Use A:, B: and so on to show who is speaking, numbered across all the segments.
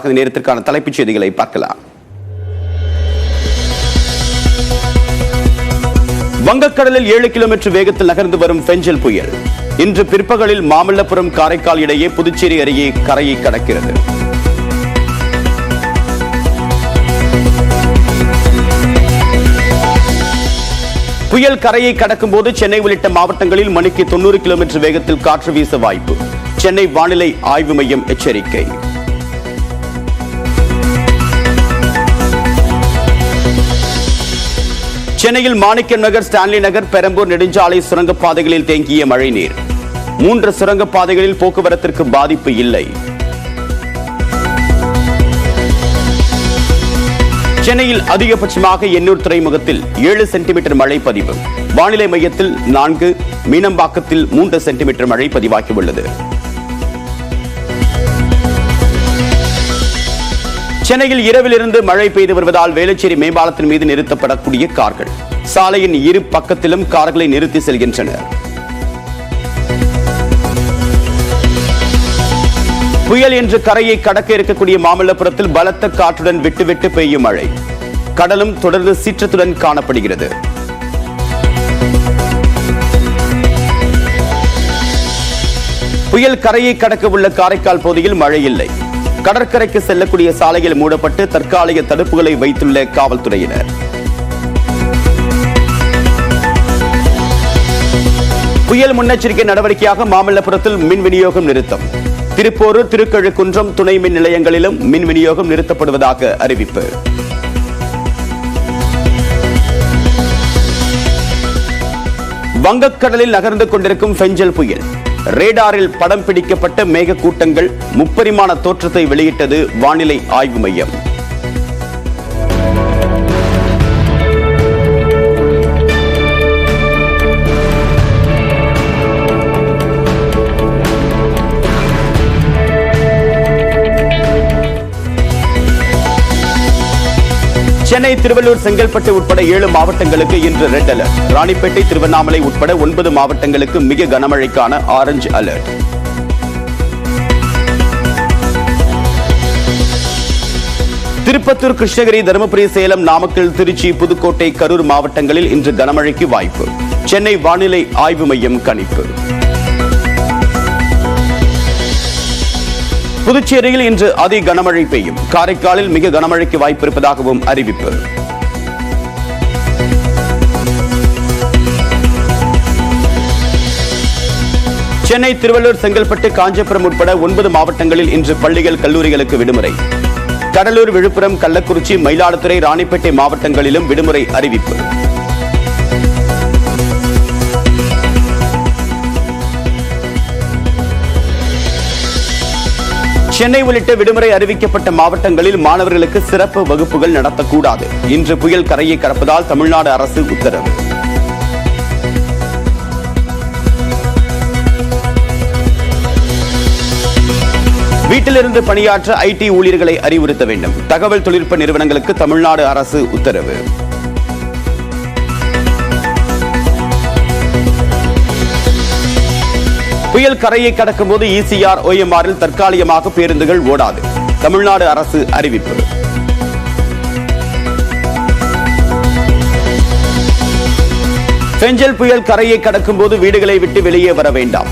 A: முன்னதாக நேரத்திற்கான தலைப்புச் செய்திகளை பார்க்கலாம். வங்கக்கடலில் 7 கிலோமீட்டர் வேகத்தில் நகர்ந்து வரும் பெஞ்சல் புயல் இன்று பிற்பகலில் மாமல்லபுரம் காரைக்கால் இடையே புதுச்சேரி அருகே கரையை கடக்கிறது. புயல் கரையை கடக்கும் போது சென்னை உள்ளிட்ட மாவட்டங்களில் மணிக்கு 90 கிலோமீட்டர் வேகத்தில் காற்று வீச வாய்ப்பு. சென்னை வானிலை ஆய்வு மையம் எச்சரிக்கை. சென்னையில் மாணிக்கம் நகர், ஸ்டான்லி நகர், பெரம்பூர் நெடுஞ்சாலை சுரங்கப்பாதைகளில் தேங்கிய மழைநீர். 3 சுரங்கப்பாதைகளில் போக்குவரத்திற்கு பாதிப்பு இல்லை. சென்னையில் அதிகபட்சமாக எண்ணூர் துறைமுகத்தில் 7 சென்டிமீட்டர் மழை பதிவு. வானிலை மையத்தில் 4, மீனம்பாக்கத்தில் 3 சென்டிமீட்டர் மழை பதிவாகியுள்ளது. சென்னையில் இரவிலிருந்து மழை பெய்து வருவதால் வேளச்சேரி மேம்பாலத்தின் மீது நிறுத்தப்படக்கூடிய கார்கள் சாலையின் இரு பக்கத்திலும் கார்களை நிறுத்தி செல்கின்றனர். புயல் இன்று கரையை கடக்க இருக்கக்கூடிய மாமல்லபுரத்தில் பலத்த காற்றுடன் விட்டு பெய்யும் மழை. கடலும் தொடர்ந்து சீற்றத்துடன் காணப்படுகிறது. புயல் கரையை கடக்க உள்ள காரைக்கால் பகுதியில் மழை இல்லை. கடற்கரைக்கு செல்லக்கூடிய சாலைகள் மூடப்பட்டு தற்காலிக தடுப்புகளை வைத்துள்ள காவல்துறையினர். புயல் முன்னெச்சரிக்கை நடவடிக்கையாக மாமல்லபுரத்தில் மின் விநியோகம் நிறுத்தம். திருப்போரூர், திருக்கழுக்குன்றம் துணை மின் நிலையங்களிலும் மின் விநியோகம் நிறுத்தப்படுவதாக அறிவிப்பு. வங்கக்கடலில் நகர்ந்து கொண்டிருக்கும் பெஞ்சல் புயல் ரேடாரில் படம் பிடிக்கப்பட்ட மேக கூட்டங்கள் முப்பரிமாண தோற்றத்தை வெளியிட்டது வானிலை ஆய்வு மையம். சென்னை, திருவள்ளூர், செங்கல்பட்டு உட்பட 7 மாவட்டங்களுக்கு இன்று ரெட் அலர்ட். ராணிப்பேட்டை, திருவண்ணாமலை உட்பட 9 மாவட்டங்களுக்கு மிக கனமழைக்கான ஆரஞ்சு அலர்ட். திருப்பத்தூர், கிருஷ்ணகிரி, தருமபுரி, சேலம், நாமக்கல், திருச்சி, புதுக்கோட்டை, கரூர் மாவட்டங்களில் இன்று கனமழைக்கு வாய்ப்பு. சென்னை வானிலை ஆய்வு மையம் கணிப்பு. புதுச்சேரியில் இன்று அதி கனமழை பெய்யும். காரைக்காலில் மிக கனமழைக்கு வாய்ப்பு இருப்பதாகவும் அறிவிப்பு. சென்னை, திருவள்ளூர், செங்கல்பட்டு, காஞ்சிபுரம் உட்பட 9 மாவட்டங்களில் இன்று பள்ளிகள், கல்லூரிகளுக்கு விடுமுறை. கடலூர், விழுப்புரம், கள்ளக்குறிச்சி, மயிலாடுதுறை, ராணிப்பேட்டை மாவட்டங்களிலும் விடுமுறை அறிவிப்பு. சென்னை உள்ளிட்ட விடுமுறை அறிவிக்கப்பட்ட மாவட்டங்களில் மாணவர்களுக்கு சிறப்பு வகுப்புகள் நடத்தக்கூடாது. இன்று புயல் கரையை கடப்பதால் தமிழ்நாடு அரசு உத்தரவு. வீட்டிலிருந்து பணியாற்ற ஐடி ஊழியர்களை அறிவுறுத்த வேண்டும். தகவல் தொழில்நுட்ப நிறுவனங்களுக்கு தமிழ்நாடு அரசு உத்தரவு. புயல் கரையை கடக்கும் போது ECR, OMRல் தற்காலிகமாக பேருந்துகள் ஓடாது. தமிழ்நாடு அரசு அறிவிப்பு. பெஞ்சல் புயல் கரையை கடக்கும் போது வீடுகளை விட்டு வெளியே வர வேண்டாம்.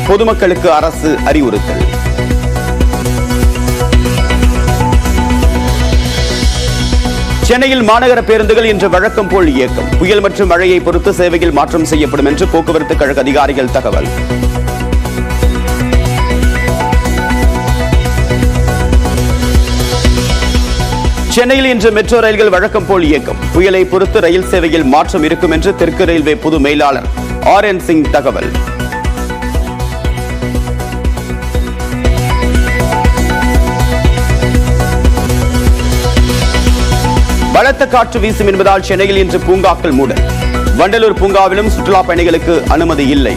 A: பொதுமக்களுக்கு அரசு அறிவுறுத்தல். சென்னையில் மாநகர பேருந்துகள் இன்று வழக்கம் போல் இயக்கம். புயல் மற்றும் மழையை பொறுத்து சேவையில் மாற்றம் செய்யப்படும் என்று போக்குவரத்து கழக அதிகாரிகள் தகவல். சென்னையில் இன்று மெட்ரோ ரயில்கள் வழக்கம் போல் இயக்கம். புயலை பொறுத்து ரயில் சேவையில் மாற்றம் இருக்கும் என்று தெற்கு ரயில்வே பொது மேலாளர் RN சிங் தகவல். பலத்த காற்று வீசும் என்பதால் சென்னையில் இன்று பூங்காக்கள் மூடல். வண்டலூர் பூங்காவிலும் சுற்றுலா பயணிகளுக்கு அனுமதி இல்லை.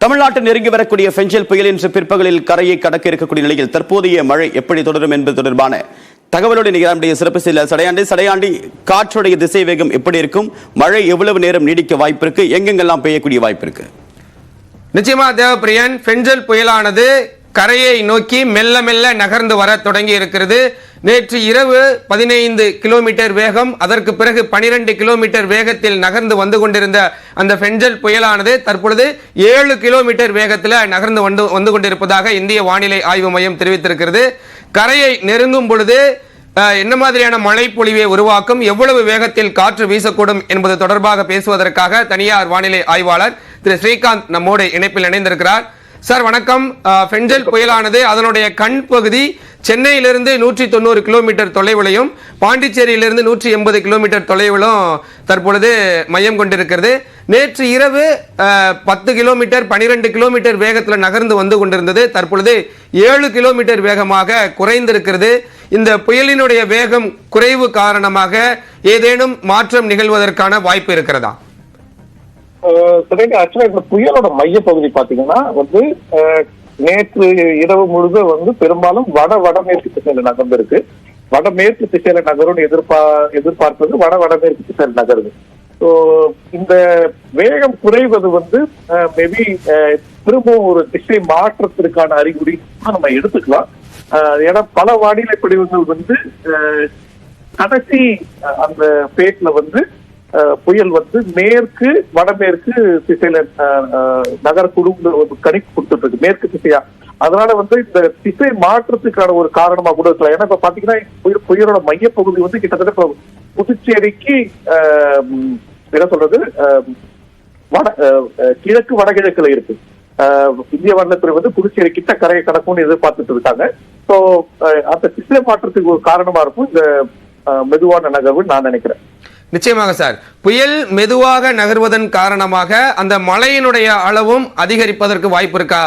A: தமிழ்நாட்டில் நெருங்கி வரக்கூடிய பெஞ்சல் புயல் இன்று பிற்பகலில் கரையை கடக்க இருக்கக்கூடிய நிலையில் தற்போதைய மழை எப்படி தொடரும் என்பது தொடர்பான தகவலோடு நிகழ்ச்சிய சிறப்பு செய்தியாளர் சடையாண்டி, காற்றுடைய திசை வேகம் எப்படி இருக்கும், மழை எவ்வளவு நேரம் நீடிக்க வாய்ப்பு இருக்கு, எங்கெங்கெல்லாம் பெய்யக்கூடிய வாய்ப்பு இருக்கு?
B: நிச்சயமா தேவப்பிரியன், பெஞ்சல் புயலானது கரையை நோக்கி மெல்ல மெல்ல நகர்ந்து வர தொடங்கி இருக்கிறது. நேற்று இரவு 15 கிலோமீட்டர் வேகம், அதற்கு பிறகு 12 கிலோமீட்டர் வேகத்தில் நகர்ந்து வந்து கொண்டிருந்த அந்த பெஞ்சல் புயலானது தற்பொழுது 7 கிலோமீட்டர் வேகத்தில் நகர்ந்து வந்து கொண்டிருப்பதாக இந்திய வானிலை ஆய்வு மையம் தெரிவித்திருக்கிறது. கரையை நெருங்கும் பொழுது என்ன மாதிரியான மழை பொழிவை உருவாக்கும், எவ்வளவு வேகத்தில் காற்று வீசக்கூடும் என்பது தொடர்பாக பேசுவதற்காக தனியார் வானிலை ஆய்வாளர் திரு ஸ்ரீகாந்த் நம்மோடு இணைப்பில் இணைந்திருக்கிறார். சார் வணக்கம். பெஞ்சல் புயலானது அதனுடைய கண் பகுதி சென்னையிலிருந்து 190 கிலோமீட்டர் தொலைவிலையும் பாண்டிச்சேரியிலிருந்து 180 கிலோமீட்டர் தொலைவிலும் தற்பொழுது மையம் கொண்டிருக்கிறது. நேற்று இரவு 10 கிலோமீட்டர் 12 கிலோமீட்டர் வேகத்தில் நகர்ந்து வந்து கொண்டிருந்தது. தற்பொழுது 7 கிலோமீட்டர் வேகமாக குறைந்திருக்கிறது. இந்த புயலினுடைய வேகம் குறைவு காரணமாக ஏதேனும் மாற்றம் நிகழ்வதற்கான வாய்ப்பு இருக்கிறதா?
C: ஆக்சுவலா இந்த புயலோட மைய பகுதி பாத்தீங்கன்னா நேற்று இரவு முழுதும் பெரும்பாலும் வடமேற்கு திசையில நகர்ந்திருக்கு. வடமேற்கு திசையில நகரும் எதிர்பார்ப்பது வடமேற்கு திசையில நகருது. ஸோ இந்த வேகம் குறைவது மேபி திரும்பவும் ஒரு திசை மாற்றத்திற்கான அறிகுறி நம்ம எடுத்துக்கலாம். ஏன்னா பல வானிலை பிடிவுகள் கடைசி அந்த பேட்ல புயல் மேற்கு வடமேற்கு திசையில நகரக்கூடும் கணிப்பு கொடுத்துட்டு இருக்கு, மேற்கு திசையா. அதனால இந்த திசை மாற்றத்துக்கான ஒரு காரணமா கூட இருக்கலாம். ஏன்னா இப்ப பாத்தீங்கன்னா புயலோட மையப்பகுதி கிட்டத்தட்ட புதுச்சேரிக்கு என்ன சொல்றது கிழக்கு வடகிழக்குல இருக்கு. இந்திய வானிலைத்துறை புதுச்சேரி கிட்ட கரையை கடக்கும்னு எதிர்பார்த்துட்டு இருக்காங்க. ஸோ அந்த திசை மாற்றத்துக்கு ஒரு காரணமா இருக்கும் இந்த மெதுவான நகர்வு நான் நினைக்கிறேன்.
B: நிச்சயமாக சார், புயல் மெதுவாக நகர்வதன் காரணமாக அந்த மழையினுடைய அளவும் அதிகரிப்பதற்கு வாய்ப்பு இருக்கா?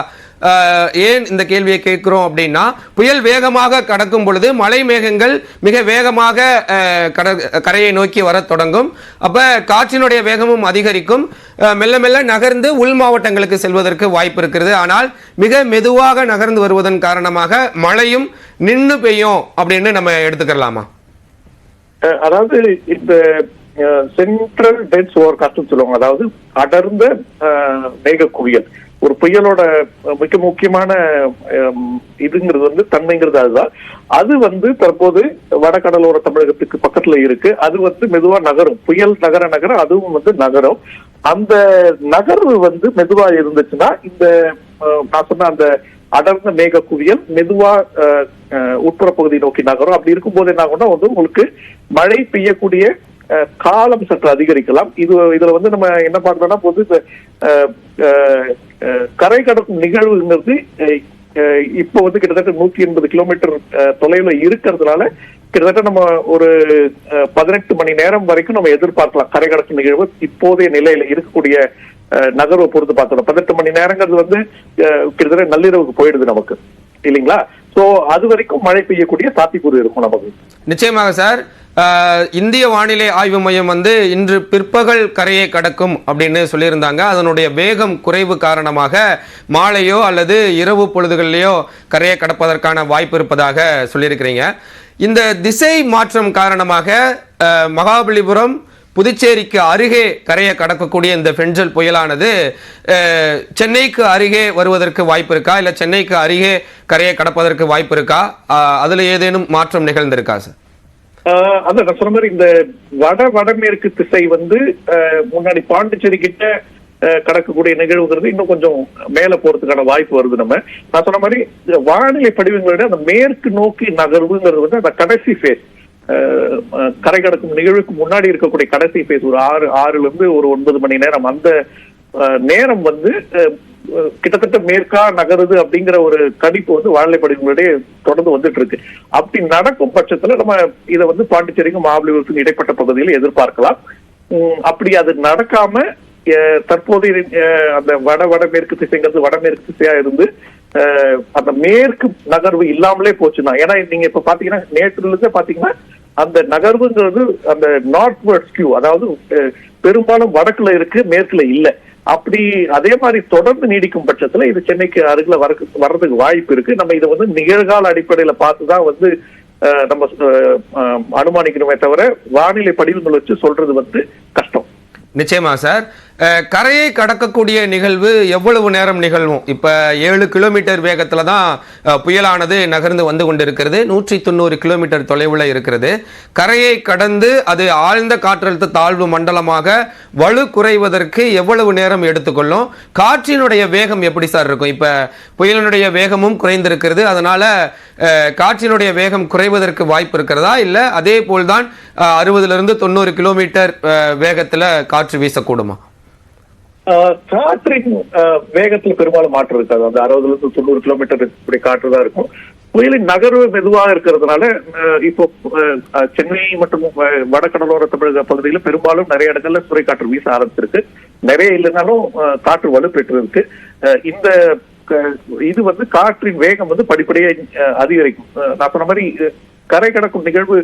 B: ஏன் இந்த கேள்வியை கேட்கிறோம் அப்படின்னா, புயல் வேகமாக கடக்கும் பொழுது மழை மேகங்கள் மிக வேகமாக கரையை நோக்கி வர தொடங்கும். அப்ப காற்றினுடைய வேகமும் அதிகரிக்கும், மெல்ல மெல்ல நகர்ந்து உள் மாவட்டங்களுக்கு செல்வதற்கு வாய்ப்பு இருக்கிறது. ஆனால் மிக மெதுவாக நகர்ந்து வருவதன் காரணமாக மழையும் நின்று பெய்யும் அப்படின்னு நம்ம எடுத்துக்கலாமா?
C: அதாவது இந்த சென்ட்ரல் டென்ஸ் ஓவர்காஸ்ட் சொல்லுவாங்க, அதாவது அடர்ந்த மேக குவியல். ஒரு புயலோட மிக முக்கியமான இதுங்கிறது தன்மைங்கிறது அதுதான். அது தற்போது வடகடலோர தமிழகத்துக்கு பக்கத்துல இருக்கு. அது மெதுவா நகரும், புயல் நகர அதுவும் நகரும். அந்த நகர்வு மெதுவா இருந்துச்சுன்னா இந்த நான் சொன்ன அந்த அடர்ந்த மேக குவியல் மெதுவா உட்புற பகுதி நோக்கி நகரும். அப்படி இருக்கும் போது என்ன ஆகும்னா உங்களுக்கு மழை பெய்யக்கூடிய காலம் சற்று அதிகரிக்கலாம். இதுல நம்ம என்ன பண்றோம்னா கரை கடக்கும் நிகழ்வுங்கிறது இப்போ கிட்டத்தட்ட 180 கிலோமீட்டர் தொலைவுல இருக்கிறதுனால கிட்டத்தட்ட நம்ம ஒரு 18 மணி நேரம் வரைக்கும் நம்ம எதிர்பார்க்கலாம் கரை கடக்கும் நிகழ்வு. இப்போதைய நிலையில இருக்கக்கூடிய நகர்வை பொறுத்து பார்த்தோம் 18 மணி நேரங்கிறது கிட்டத்தட்ட நள்ளிரவுக்கு போயிடுது நமக்கு, இல்லைங்களா? சோ அது வரைக்கும் மழை பெய்யக்கூடிய சாத்தியக்கூறு இருக்கும் நமக்கு.
B: நிச்சயமாக சார். இந்திய வானிலை ஆய்வு மையம் இன்று பிற்பகல் கரையை கடக்கும் அப்படின்னு சொல்லியிருந்தாங்க. அதனுடைய வேகம் குறைவு காரணமாக மாலையோ அல்லது இரவு பொழுதுகளிலேயோ கரையை கடப்பதற்கான வாய்ப்பு இருப்பதாக சொல்லியிருக்கிறீங்க. இந்த திசை மாற்றம் காரணமாக மகாபலிபுரம் புதுச்சேரிக்கு அருகே கரையை கடக்கக்கூடிய இந்த பெஞ்சல் புயலானது சென்னைக்கு அருகே வருவதற்கு வாய்ப்பு இருக்கா, இல்ல சென்னைக்கு அருகே கரையை கடப்பதற்கு வாய்ப்பு இருக்கா? அதுல ஏதேனும் மாற்றம் நிகழ்ந்திருக்கா சார்?
C: அதான் சொன்ன மாதிரி இந்த வடமேற்கு திசை முன்னாடி பாண்டிச்சேரி கிட்ட கடக்கக்கூடிய நிகழ்வுங்கிறது இன்னும் கொஞ்சம் மேல போறதுக்கான வாய்ப்பு வருது. நான் சொன்ன மாதிரி வானிலை படிவங்களோட அந்த மேற்கு நோக்கி நகர்வுங்கிறது அந்த கடைசி ஃபேஸ், கரை கடக்கும் நிகழ்வுக்கு முன்னாடி இருக்கக்கூடிய கடைசி பேஸ் ஒரு 6ல இருந்து ஒரு 9 மணி நேரம், அந்த நேரம் கிட்டத்தட்ட மேற்கா நகருது அப்படிங்கிற ஒரு கணிப்பு வானிலை படிவங்களுடைய தொடர்ந்து வந்துட்டு இருக்கு. அப்படி நடக்கும் பட்சத்துல நம்ம இதை பாண்டிச்சேரிக்கும் மகாபலிபுரத்துக்கும் இடைப்பட்ட பகுதியில் எதிர்பார்க்கலாம். அப்படி அது நடக்காம தற்போது அந்த வடமேற்கு திசைங்கிறது வடமேற்கு திசையா இருந்து அந்த மேற்கு நகர்வு இல்லாமலே போச்சுன்னா, ஏன்னா நீங்க இப்ப பாத்தீங்கன்னா நேற்றுல இருந்து பாத்தீங்கன்னா அந்த நகர்வுங்கிறது அந்த நார்த்வர்ட் ஸ்கியூ, அதாவது பெரும்பாலும் வடக்குல இருக்கு, மேற்குல இல்ல. அப்படி அதே மாதிரி தொடர்ந்து நீடிக்கும் பட்சத்துல இது சென்னைக்கு அருகில வர்றதுக்கு வாய்ப்பு இருக்கு. நம்ம இதை நிகழ்கால அடிப்படையில பார்த்துதான் நம்ம அனுமானிக்கணுமே தவிர வானிலை படிவங்கள் வச்சு சொல்றது வந்து கஷ்டம்.
B: நிச்சயமா சார். கரையை கடக்கக்கூடிய நிகழ்வு எவ்வளவு நேரம் நிகழ்வும்? இப்ப 7 கிலோமீட்டர் வேகத்துல தான் புயலானது நகர்ந்து வந்து கொண்டிருக்கிறது. 190 கிலோமீட்டர் தொலைவில் இருக்கிறது. கரையை கடந்து அது ஆழ்ந்த காற்றழுத்த தாழ்வு மண்டலமாக வலு குறைவதற்கு எவ்வளவு நேரம் எடுத்துக்கொள்ளும்? காற்றினுடைய வேகம் எப்படி சார் இருக்கும்? இப்ப புயலினுடைய வேகமும் குறைந்திருக்கிறது, அதனால காற்றினுடைய வேகம் குறைவதற்கு வாய்ப்பு இருக்கிறதா, இல்ல அதே போல்தான் 60 to 90 கிலோமீட்டர் வேகத்துல காற்று வீசக்கூடுமா?
C: காற்றின் வேகத்துல பெரும்பாலும் மாற்றம் இருக்காது. அந்த 60 to 90 கிலோமீட்டர் இப்படி காற்று தான் இருக்கும். புயலின் நகர்வு மெதுவாக இருக்கிறதுனால இப்போ சென்னை மற்றும் வடகடலோர தமிழக பகுதியில் பெரும்பாலும் நிறைய இடங்கள்ல சூறைக்காற்று வீச ஆரம்பிச்சிருக்கு. நிறைய இல்லைனாலும் காற்று வலுப்பெற்று இருக்கு. இந்த இது வந்து காற்றின் வேகம் வந்து படிப்படியா அதிகரிக்கும். நான் சொன்ன மாதிரி கரை கடக்கும் நிகழ்வு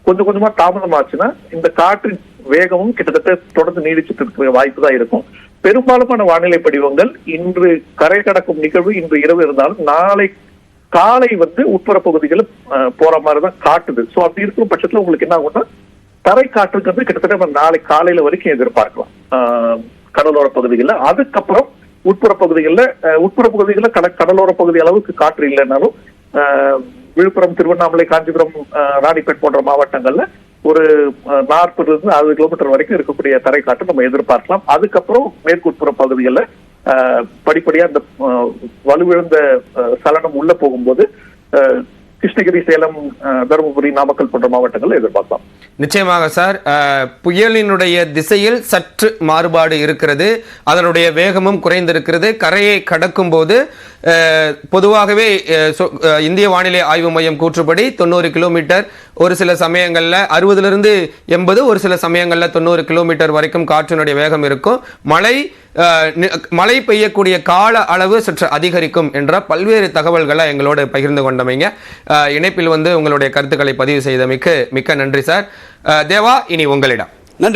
C: கொஞ்சம் கொஞ்சமா தாமதமாச்சுன்னா இந்த காற்றின் வேகமும் கிட்டத்தட்ட தொடர்ந்து நீடிச்சுட்டு இருக்கிற வாய்ப்பு தான் இருக்கும். பெரும்பாலுமான வானிலை படிவங்கள் இன்று கரை கடக்கும் நிகழ்வு இன்று இரவு இருந்தாலும் நாளை காலை வந்து உட்புற பகுதிகளில் போற மாதிரிதான் காட்டுது. சோ அப்படி இருக்கிற பட்சத்துல உங்களுக்கு என்ன ஆகும்னா தரை காற்றுங்கிறது கிட்டத்தட்ட நாளை காலையில வரைக்கும் எதிர்பார்க்கலாம் கடலோர பகுதிகளில். அதுக்கப்புறம் உட்புற பகுதிகளில் கடலோர பகுதி அளவுக்கு காற்று இல்லைன்னாலும் விழுப்புரம், திருவண்ணாமலை, காஞ்சிபுரம், ராணிப்பேட் போன்ற மாவட்டங்கள்ல ஒரு 40 to 60 கிலோமீட்டர் வரைக்கும் இருக்கக்கூடிய தரை காற்று நம்ம எதிர்பார்க்கலாம். அதுக்கப்புறம் மேற்கு உட்புற பகுதிகளில் படிப்படியா அந்த வலுவிழந்த சலனம் உள்ள போகும்போது கிருஷ்ணகிரி, சேலம், தருமபுரி, நாமக்கல் போன்ற மாவட்டங்கள் எதிர்பார்க்கலாம்.
B: நிச்சயமாக சார். புயலினுடைய திசையில் சற்று மாறுபாடு இருக்கிறது, அதனுடைய வேகமும் குறைந்திருக்கிறது. கரையை கடக்கும் போது பொதுவாகவே இந்திய வானிலை ஆய்வு மையம் கூற்றுப்படி 90 கிலோமீட்டர், ஒரு சில சமயங்கள்ல 60 to 80, ஒரு சில சமயங்கள்ல 90 கிலோமீட்டர் வரைக்கும் காற்றினுடைய வேகம் இருக்கும். மழை பெய்யக்கூடிய கால அளவு சற்று அதிகரிக்கும் என்ற பல்வேறு தகவல்களை எங்களோடு பகிர்ந்து கொண்டமைங்க. இணைப்பில் வந்து உங்களுடைய கருத்துக்களை பதிவு செய்தமைக்கு மிக்க நன்றி சார். தேவா, இனி உங்களிடம்.
A: நன்றி.